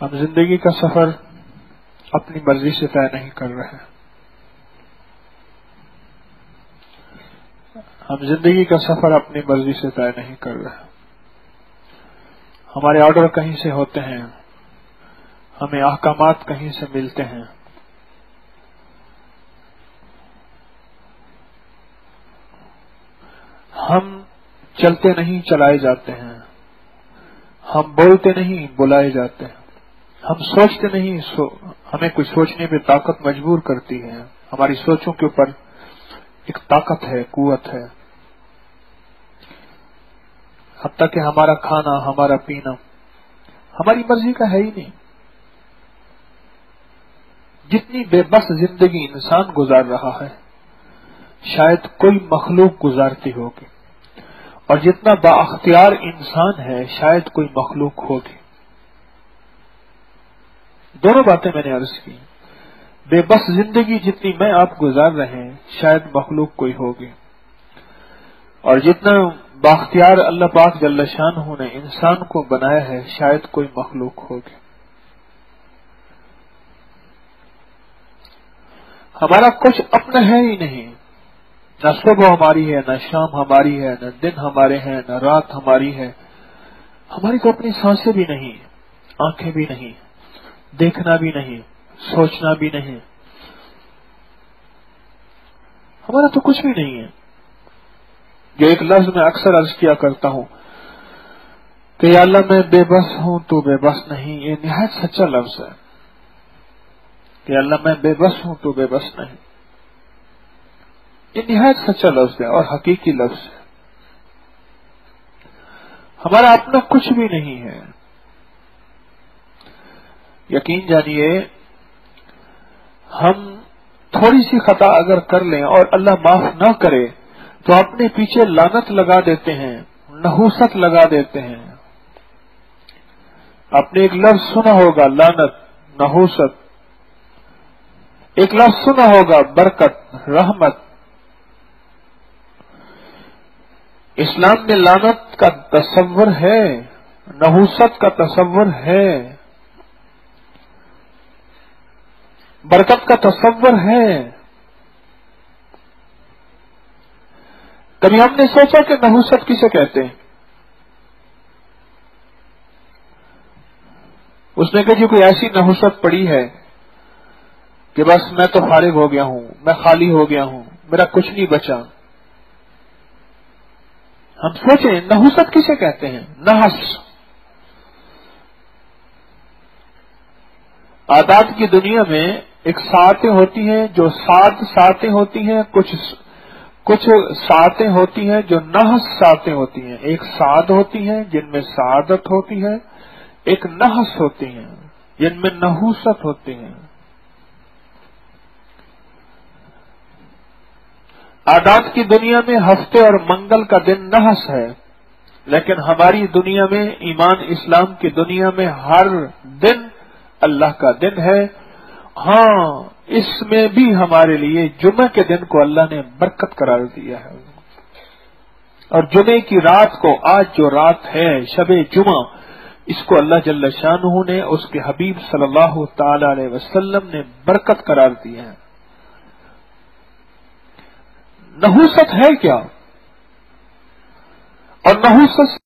ہم زندگی کا سفر اپنی مرضی سے طے نہیں کر رہے. ہم زندگی کا سفر اپنی مرضی سے طے نہیں کر رہے. ہمارے آرڈر کہیں سے ہوتے ہیں، ہمیں احکامات کہیں سے ملتے ہیں. ہم چلتے نہیں چلائے جاتے ہیں، ہم بولتے نہیں بلائے جاتے ہیں. ہم سوچتے نہیں ہمیں کچھ سوچنے میں طاقت مجبور کرتی ہے. ہماری سوچوں کے اوپر ایک طاقت ہے، قوت ہے. حتیٰ کہ ہمارا کھانا، ہمارا پینا ہماری مرضی کا ہے ہی نہیں. جتنی بے بس زندگی انسان گزار رہا ہے شاید کوئی مخلوق گزارتی ہوگی، اور جتنا بااختیار انسان ہے شاید کوئی مخلوق ہوگی. دونوں باتیں میں نے عرض کی. بے بس زندگی جتنی میں آپ گزار رہے ہیں شاید مخلوق کوئی ہوگی، اور جتنا بااختیار اللہ پاک جل شانہ نے انسان کو بنایا ہے شاید کوئی مخلوق ہوگی. ہمارا کچھ اپنا ہے ہی نہیں. نہ صبح ہماری ہے، نہ شام ہماری ہے، نہ دن ہمارے ہیں، نہ رات ہماری ہے. ہماری تو اپنی سانسیں بھی نہیں، آنکھیں بھی نہیں، دیکھنا بھی نہیں، سوچنا بھی نہیں. ہمارا تو کچھ بھی نہیں ہے. جو ایک لفظ میں اکثر عرض کیا کرتا ہوں کہ یا اللہ میں بے بس ہوں تو بے بس نہیں، یہ نہایت سچا لفظ ہے کہ اللہ میں بے بس ہوں تو بے بس نہیں. یہ نہایت سچا لفظ ہے اور حقیقی لفظ ہے. ہمارا اپنا کچھ بھی نہیں ہے. یقین جانیے ہم تھوڑی سی خطا اگر کر لیں اور اللہ معاف نہ کرے تو اپنے پیچھے لعنت لگا دیتے ہیں، نحوست لگا دیتے ہیں. آپ نے ایک لفظ سنا ہوگا لعنت، نحوست. ایک لفظ سنا ہوگا برکت، رحمت. اسلام میں لعنت کا تصور ہے، نحوست کا تصور ہے، برکت کا تصور ہے. کبھی ہم نے سوچا کہ نحوست کسے کہتے ہیں؟ اس نے کہا جی کوئی ایسی نحوست پڑی ہے کہ بس میں تو فارغ ہو گیا ہوں، میں خالی ہو گیا ہوں، میرا کچھ نہیں بچا. ہم سوچیں نحوست کسے کہتے ہیں؟ نحس. عادات کی دنیا میں ایک ساعتیں ہوتی ہیں جو 7 ساعتیں ہوتی ہیں، کچھ ساعتیں ہوتی ہیں جو نحس ساعتیں ہوتی ہیں. ایک سعد ہوتی ہیں جن میں سعادت ہوتی ہے، ایک نحس ہوتی ہیں جن میں نحوست ہوتی ہیں. عادات کی دنیا میں ہفتے اور منگل کا دن نحس ہے، لیکن ہماری دنیا میں، ایمان اسلام کی دنیا میں ہر دن اللہ کا دن ہے. ہاں اس میں بھی ہمارے لیے جمعہ کے دن کو اللہ نے برکت قرار دیا ہے، اور جمعے کی رات کو، آج جو رات ہے شب جمعہ، اس کو اللہ جل شانہ نے، اس کے حبیب صلی اللہ تعالی علیہ وسلم نے برکت قرار دیا ہے. نحوست ہے کیا؟ اور نحوست